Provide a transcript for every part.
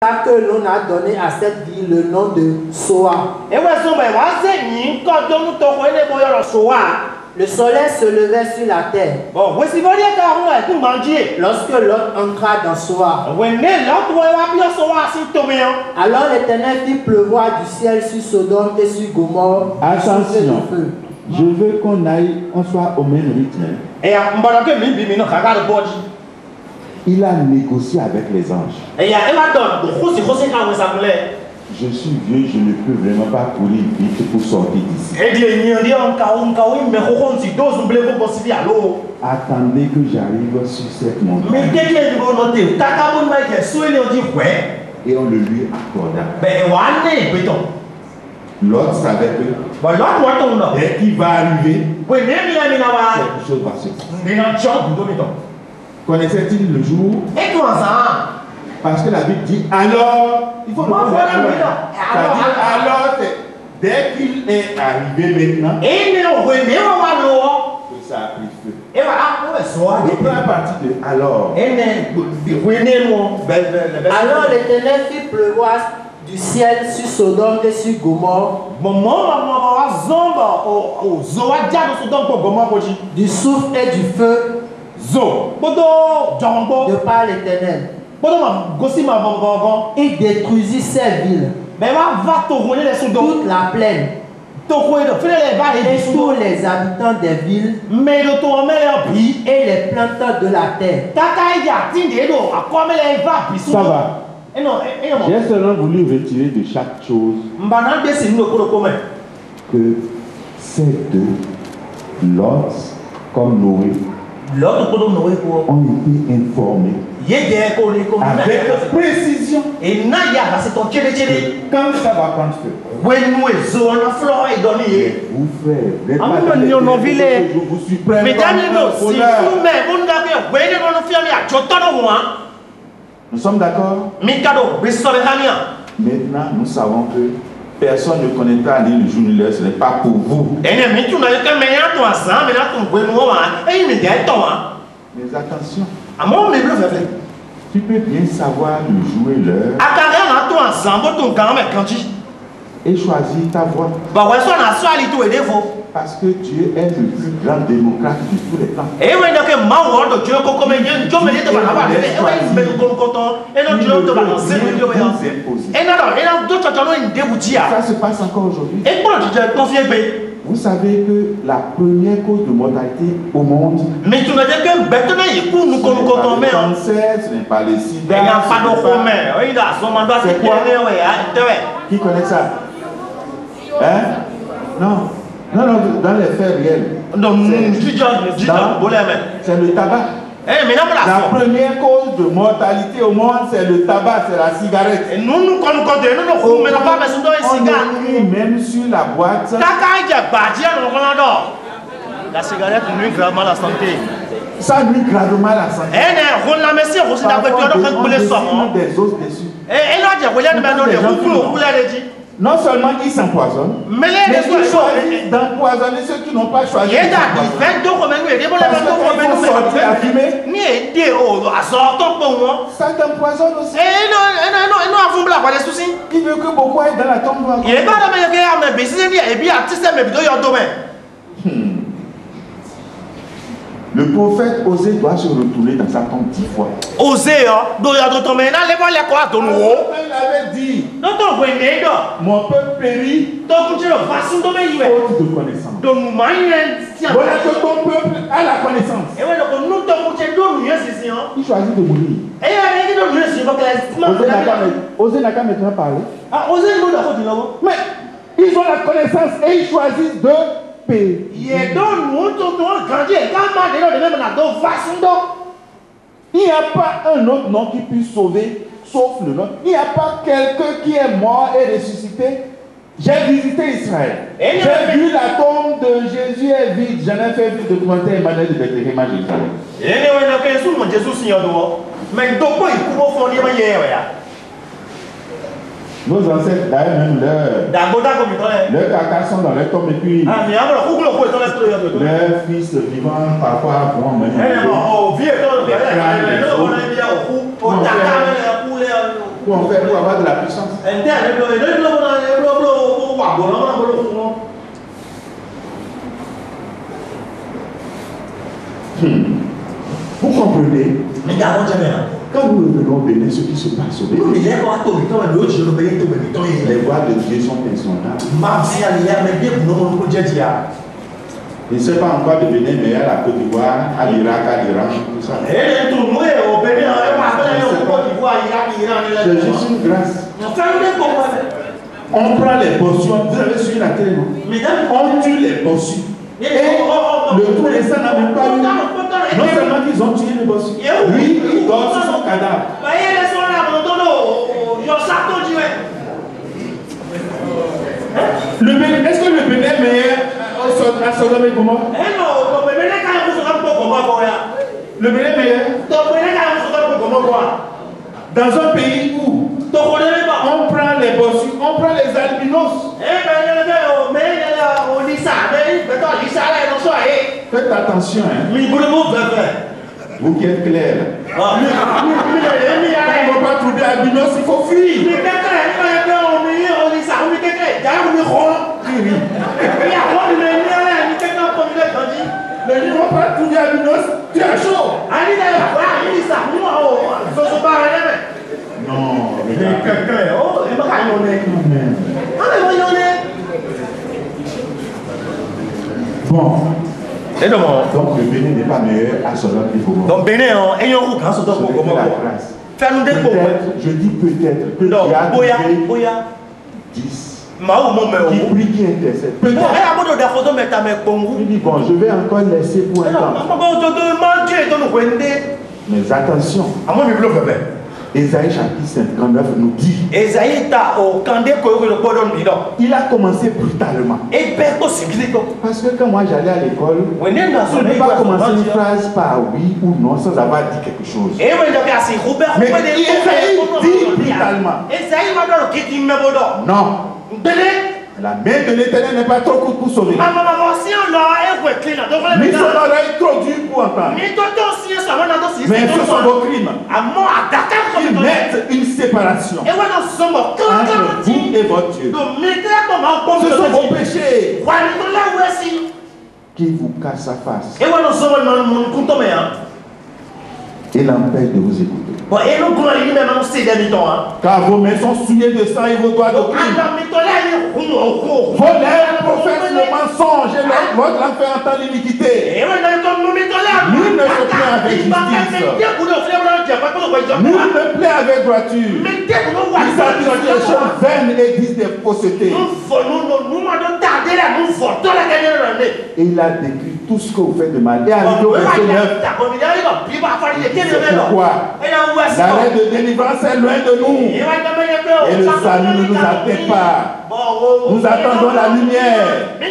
que l'on a donné à cette ville le nom de Soa. Le soleil se levait sur la terre. Lorsque Lot entra dans Soa, alors l'Éternel fit pleuvoir du ciel sur Sodome et sur Gomorrhe. Attention, je veux qu'on aille, on soit au même rythme. Il a négocié avec les anges. Je suis vieux, je ne peux vraiment pas courir vite pour sortir d'ici. Attendez que j'arrive sur cette montagne. Et on le lui accorda. L'autre savait que dès qu'il va arriver, quelque chose va se passer. Connaissait-il le jour? Parce que la Bible dit alors, il faut alors, dès qu'il est arrivé maintenant, que ça a pris feu. Et puis à partir de alors, alors l'Éternel fit pleuvoir du ciel sur Sodome et sur Gomorre, du souffle et du feu de par l'Éternel. Il détruisit ces villes, toute la plaine, et tous les habitants des villes, et les planteurs de la terre. Ça va. J'ai seulement voulu retirer de chaque chose que ces deux, Lot comme Noé, ont été informés avec précision quand ça va prendre feu. Vous nous sommes d'accord? Maintenant, nous savons que personne ne connaîtra ni le jour ni l'heure, ce n'est pas pour vous. Mais attention, tu peux bien savoir le jour et l'heure et choisir ta voie. Parce que Dieu est le plus grand démocrate de tous les temps. Ça se passe encore aujourd'hui. Vous savez que la première cause de mortalité au monde, ce n'est pas le cancer, ce n'est pas le sida, c'est quoi? Qui connaît ça? Hein? Non. Non, dans les faits réels. C'est le tabac. La première cause de mortalité au monde, c'est le tabac, c'est la cigarette. On écrit même sur la boîte. La cigarette nuit gravement à la santé. Ça nuit gravement à la santé. Des os dessus. Non seulement ils s'empoisonnent, mais ils choisissent d'empoisonner ceux qui n'ont pas choisi. Ça t'empoisonne aussi. Il veut que beaucoup aillent dans la tombe. Le prophète Osée doit se retourner dans sa tombe 10 fois. Osée, il avait dit, mon peuple périt faute de connaissance. Voilà que ton peuple a la connaissance. Il choisit de mourir. Osée n'a qu'à maintenant parler. Mais ils ont la connaissance et ils choisissent de payer. Il n'y a pas un autre nom qui puisse sauver, sauf le nom. Il n'y a pas quelqu'un qui est mort et ressuscité. J'ai visité Israël. J'ai vu la tombe de Jésus est vide. J'en ai fait le documentaire Emmanuel de Bethléem à Jérusalem. Nos ancêtres, d'ailleurs, même leurs caca sont dans leur tombe et puis leurs fils vivants parfois vont mener. pour en faire, pour avoir de la puissance. Vous comprenez? Quand nous revenons au Bénin, ce qui se passe au Bénin, les voies de Dieu sont insondables. Je ne sais pas encore de Bénin, mais à la Côte d'Ivoire, à l'Irak, à l'Iran, tout ça. C'est juste une grâce. On prend les portions, vous avez suivi la télé, non? On tue les portions. Et le tout récent n'a même pas eu. Non seulement qu'ils ont tué le bossu, lui, il dort sur son cadavre. Est-ce que le Bénin est meilleur à Sodome et Gomorrhe? Le Bénin est meilleur dans un pays où on prend les bossus, on prend les albinos. Faites attention, hein. Vous qui êtes clair. Quand on ne va pas trouver albinos, il faut fuir. Mais ils ne vont pas trouver albinos, tu as chaud. Non, bon. Et donc le Bénin n'est pas meilleur à Sodome et Gomorrhe. Donc Bénin, il y a un coup grâce au Sodome et Gomorrhe. Je dis peut-être que non, il y a Boya 10 qui prie, qui intercède. Peut-être. Il dit bon, je vais encore laisser pour un temps. Mais attention. Ésaïe chapitre 59 nous dit. Il a commencé brutalement. Parce que quand moi j'allais à l'école, je ne peux pas commencer une phrase par oui ou non sans avoir dit quelque chose. Mais Ésaïe dit brutalement. Non. La main de l'Éternel n'est pas trop courte pour sauver. Ni son oreille trop dure pour entendre. Mais ce sont vos crimes. Ils mettent une séparation entre vous et votre Dieu. Ce sont vos péchés qui vous cachent sa face et l'empêchent de vous écouter. Car vos mains sont souillées de sang et vos doigts de crime. Vos lèvres professent le mensonge et votre langue fait entendre l'iniquité. Nul ne se plaint avec justice. Nul ne plaît avec droiture. Ils s'appuient des choses vaines et disent des faussetés. Et il a décrit tout ce que vous faites de mal. Et arrivé au verset 9. C'est pourquoi l'arrêt de délivrance est loin de nous. Et le salut ne nous atteint pas. Nous attendons la lumière. Et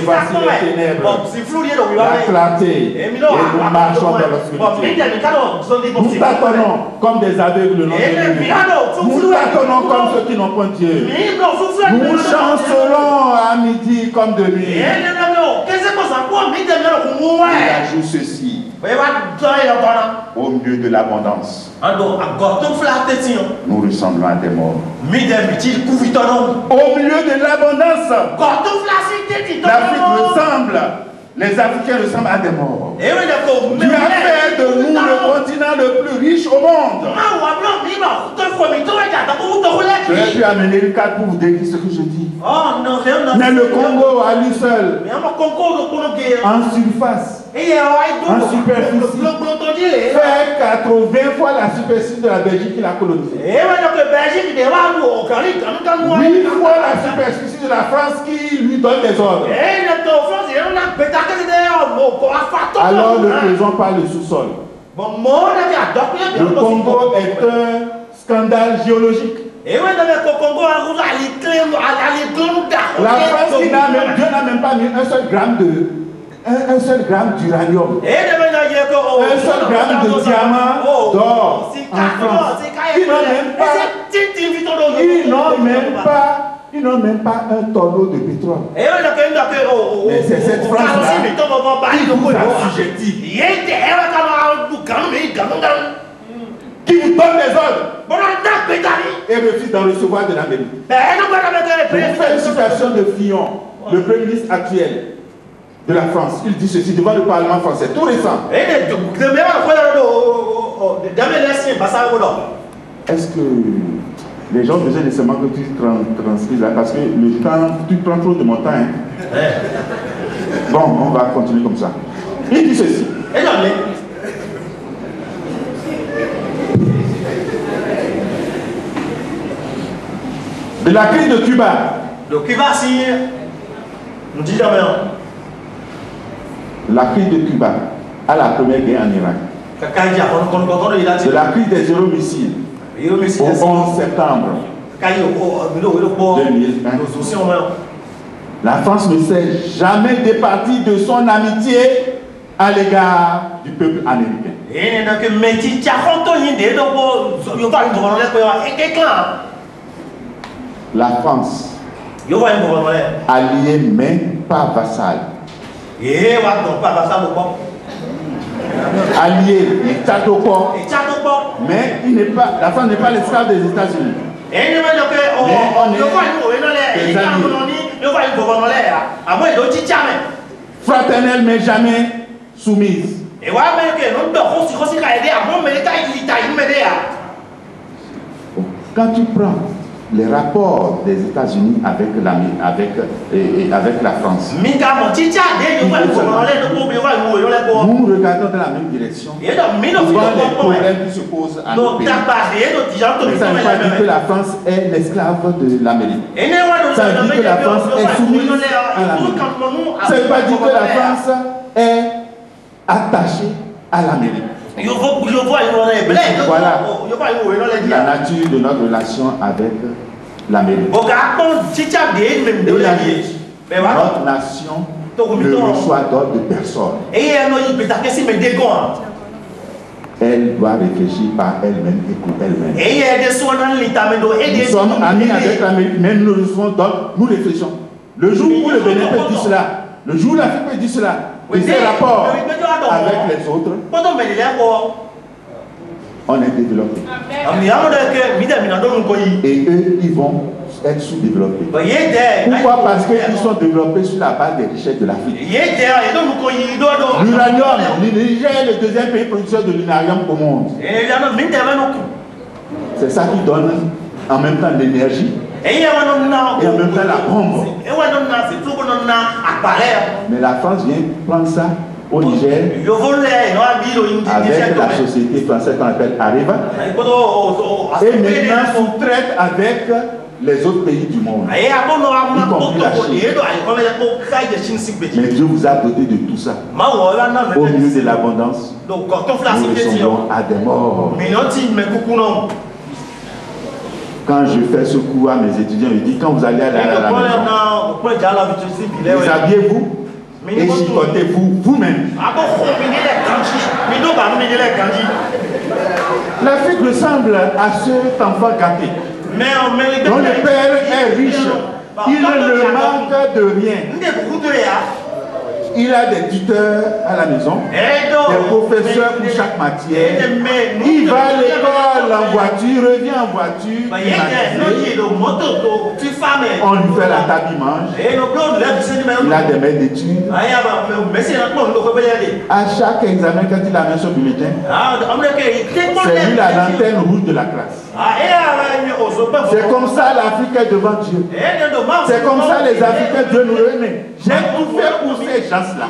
voici les ténèbres, la clarté. Et nous marchons dans l'obscurité. Nous tâtonnons comme des aveugles non élus. Nous tâtonnons comme ceux qui n'ont point Dieu. Nous chancelons à midi comme de nuit. Il ajoute ceci. Au milieu de l'abondance, nous ressemblons à des morts. Au milieu de l'abondance, l'Afrique ressemble. Les Africains ressemblent à des morts. Dieu a fait de nous le continent le plus riche au monde. J'aurais pu amener une carte pour vous décrire ce que je dis. Mais le Congo à lui seul, en surface, en superficie, fait 80 fois la superficie de la Belgique qui l'a colonisée. 8 fois la superficie de la France qui lui donne des ordres. Alors ne faisons pas le sous-sol. Le Congo est un scandale géologique. La France qui n'a même pas mis un seul gramme d'uranium, un seul gramme de diamant d'or en France. Ils n'ont même pas un tonneau de pétrole. Mais c'est cette France-là qui vous assujettit. qui vous donne des ordres et refuse d'en recevoir de l'Amérique. Donc, félicitations de Fillon, le Premier ministre actuel de la France. Il dit ceci devant le Parlement français, tout récent. Est-ce que les gens ont besoin nécessairement que tu transcrives là, parce que le temps, tu prends trop de mon temps. Hein. Bon, on va continuer comme ça. Il dit ceci. De la crise de Cuba. Le Cuba, si nous dit jamais. La crise de Cuba à la première guerre en Irak. De la crise des euromissiles au 11 septembre 2001. La France ne s'est jamais départie de son amitié à l'égard du peuple américain. La France, alliée mais pas vassale. Allié, mais il n'est pas, la France n'est pas l'esclave des États-Unis. Fraternelle mais jamais soumise. Quand tu prends les rapports des États-Unis avec la France, nous regardons dans la même direction. Souvent les problèmes qui se posent à nos pays. Mais ça ne veut pas dire que la France est l'esclave de l'Amérique. Ça veut dire que la France est soumise à l'Amérique. Ça ne veut pas dire que la France est attachée à l'Amérique. Voilà la nature de notre relation avec l'Amérique. Notre nation ne reçoit d'ordre de personne. Elle doit réfléchir par elle-même et pour elle-même. Nous sommes amis avec l'Amérique, mais nous recevons d'ordre, nous réfléchissons. Le jour où le Bénin peut dire cela, le jour où l'Afrique peut dire cela, et ses rapports avec les autres, on est développé. Et eux, ils vont être sous-développés. Pourquoi? Parce qu'ils sont développés sur la base des richesses de l'Afrique. L'uranium, le Niger est le deuxième pays producteur de l'uranium au monde. C'est ça qui donne en même temps l'énergie et en même temps la bombe. Mais la France vient prendre ça au Niger avec la société française qu'on appelle Areva et maintenant sous-traite avec les autres pays du monde, y compris la Chine. Mais Dieu vous a doté de tout ça. Au milieu de l'abondance, nous ressemblons à des morts. Quand je fais ce cours à mes étudiants, je dis quand vous allez à la maison, déshabillez-vous et chicotez-vous vous-même. L'Afrique ressemble à cet enfant gâté dont le père est riche, il ne manque de rien. Il a des tuteurs à la maison, des professeurs pour chaque matière. Il va à l'école en voiture, revient en voiture. On lui fait la table, il mange. Il a des maîtres d'études. À chaque examen, quand il amène son bulletin, c'est lui la lanterne rouge de la classe. C'est comme ça l'Afrique est devant Dieu. C'est comme ça les Africains, Dieu nous remet. J'ai tout fait pour ces gens-là.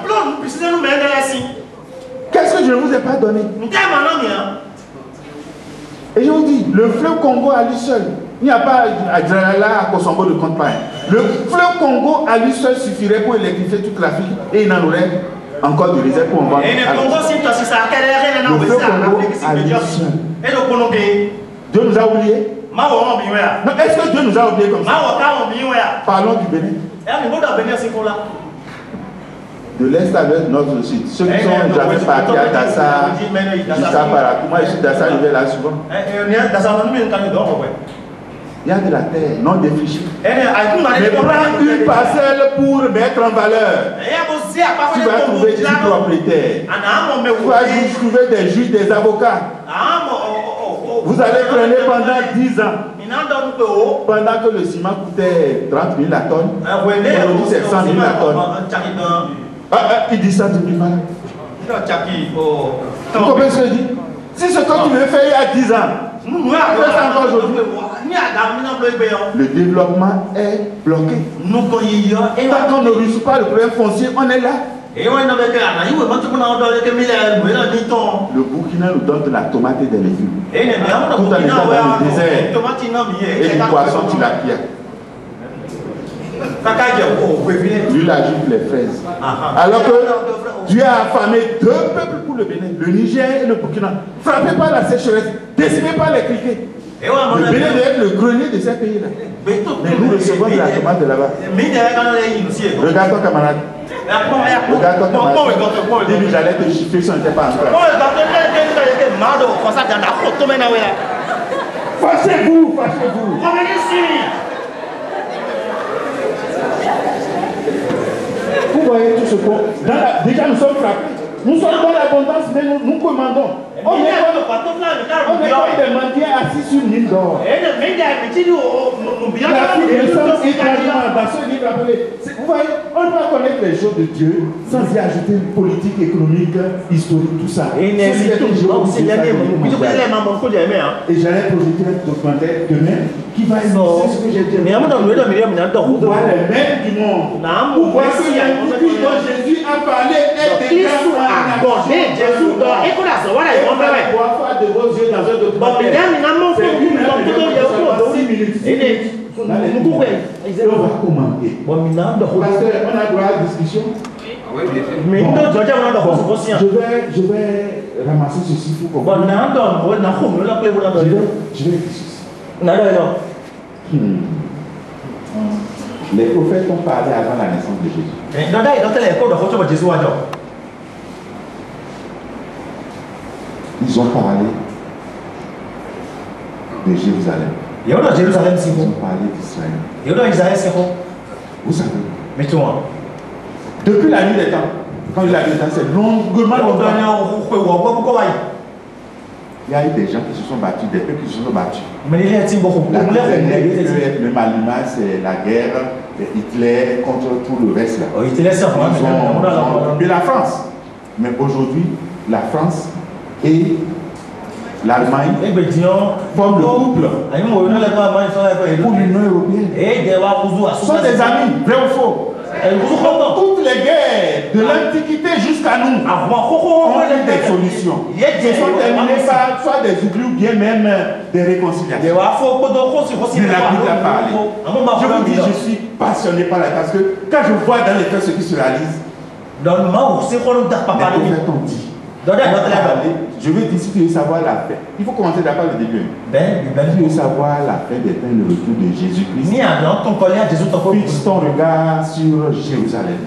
Qu'est-ce que je ne vous ai pas donné? Et je vous dis, le fleuve Congo à lui seul, il n'y a pas à Djalala, à Kosombo de compte pas. Le fleuve Congo à lui seul suffirait pour électrifier toute l'Afrique et il en aurait encore de réserve pour en vendre. Le fleuve Congo à lui seul. Dieu nous a oubliés? Non, est-ce que Dieu nous a oubliés comme ça? Parlons du Bénin. De l'Est à l'Ouest, notre site. Ceux qui sont jamais partis à Dassa, jusqu'à Parakou. Moi, je suis Dassa, je vais là souvent. Il y a de la terre non défrichée. Mais prends une parcelle pour mettre en valeur. Tu vas trouver 10 propriétaires. Tu vas trouver des juges, des avocats. Vous allez traîner pendant 10 ans. Pendant que le ciment coûtait 30 000 la tonne, aujourd'hui c'est 100 000 la tonne. Il dit 110 000 balles. Vous comprenez ce que je dis? Si ce que tu veux faire il y a 10 ans, fais ça encore aujourd'hui. Le développement est bloqué. Tant qu'on ne réussit pas le problème foncier, on est là. Le Burkina nous donne de la tomate et des légumes. Tout en étant dans le désert. Et du poisson tilapia. Lui ajoute les fraises. Alors que Dieu a affamé 2 peuples pour le Bénin, le Niger et le Burkina. Frappé par la sécheresse, décimé par les criquets. Le Bénin doit être le grenier de ces pays-là. Mais nous recevons de la tomate de là-bas. Regarde ton camarade. Regarde ton camarade. Dis-lui, j'allais te chiffrer si on n'était pas en train. Fâchez-vous, fâchez-vous. Vous voyez tout ce qu'on... Déjà nous sommes frappés. Nous sommes dans l'abondance, mais nous commandons. On est comme des mendiants assis sur une île d'or. La Bible ressemble étrangement dans ce livre appelé. Vous voyez, on ne peut pas connaître les choses de Dieu sans y ajouter une politique économique, historique, tout ça. Et j'allais projeter un documentaire demain qui va illustrer ce que j'ai dit. Pour voir les maîtres du monde. Pour voir que l'individu dont Jésus a parlé est déjà Jésus on va faire de vos yeux dans un document. On va commenter. Pasteur, on a droit à la discussion. Je vais ramasser ceci pour comprendre. Je vais Les prophètes ont parlé avant la naissance de Jésus. Ils ont parlé de Jérusalem. Ils ont parlé d'Israël. Vous savez. Depuis la nuit des temps, quand il a dit c'est longuement longtemps. Il y a eu des gens qui se sont battus, des peuples qui se sont battus. Le Maluma, c'est la guerre de Hitler contre tout le reste là. Ils ont occupé la France. Mais aujourd'hui, la France et l'Allemagne forment le couple pour l'Union européenne. Ce sont des amis, vrai ou faux. Toutes les guerres de l'Antiquité jusqu'à nous ont eu des solutions. Se sont terminées par soit des oublis ou bien même des réconciliations. Mais la Bible a parlé. Je vous dis, je suis passionné par la parce que quand je vois dans les faits ce qui se réalise, les prophètes ont dit. Je veux dire, si tu veux savoir la fin, il faut commencer d'abord le début. Si tu veux savoir la fin des temps, le retour de Jésus-Christ, fixe ton regard sur Jérusalem.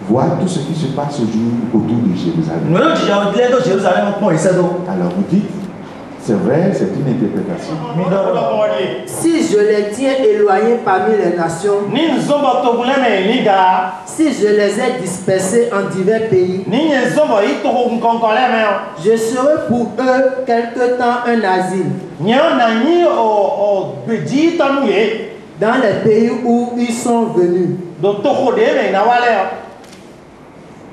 Vois tout ce qui se passe aujourd'hui autour de Jérusalem. Alors vous dites, c'est vrai, c'est une interprétation. Si je les tiens éloignés parmi les nations, si je les ai dispersés en divers pays, je serai pour eux quelque temps un asile. Dans les pays où ils sont venus.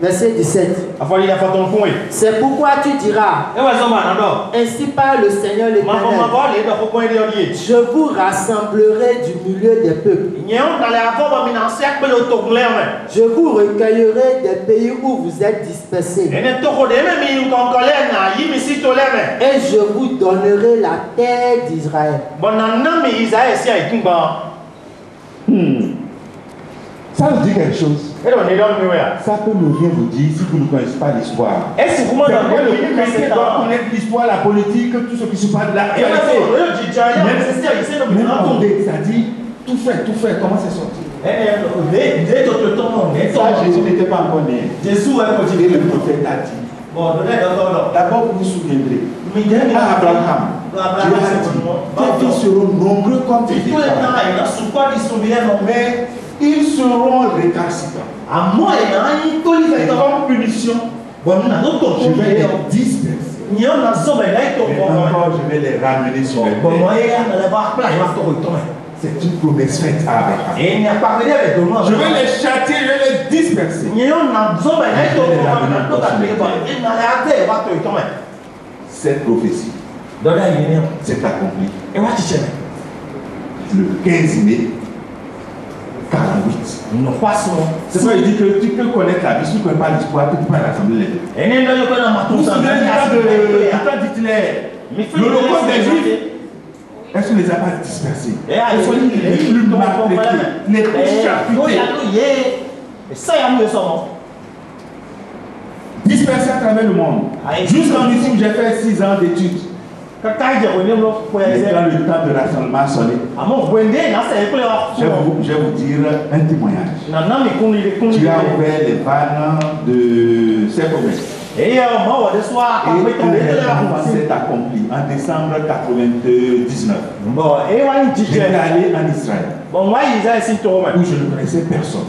Verset 17. C'est pourquoi tu diras, ainsi parle le Seigneur l'Éternel, je vous rassemblerai du milieu des peuples. Je vous recueillerai des pays où vous êtes dispersés. Et je vous donnerai la terre d'Israël. Ça vous dit quelque chose? Ça peut ne rien vous dire si vous ne connaissez pas l'histoire. C'est vrai, le chrétien doit connaître l'histoire, la politique, tout ce qui se passe là. Mais attendez, ça dit tout fait, comment c'est sorti? Ça, Jésus n'était pas encore né. Et le prophète a dit. D'abord, vous vous souviendrez. À Abraham, Dieu a dit, tes fils seront nombreux comme tes fils. Mais ils seront récalcitrants. Et comme punition, je vais les disperser. encore, je vais les ramener sur les terre. C'est une promesse faite à Abraham. Je vais les châtier, je vais les disperser. Cette prophétie s'est accomplie le 15 mai 48. C'est ça, il dit que tu peux connaître la vie, si tu ne connais pas l'histoire, tu peux pas rassembler les deux. Vous savez d'Hitler, l'Holocauste des Juifs, est-ce qu'on les a pas dispersés? Est-ce qu'on les plus maltraités, les plus charcutés, dispersés à travers le monde? Jusqu'en ici où j'ai fait 6 ans d'études. Mais quand le temps de rassemblement sonné, je vais vous dire un témoignage. Tu as ouvert les vannes de ces promesses. Et que s'est accompli en décembre 1999. J'étais allé en Israël où je ne connaissais personne.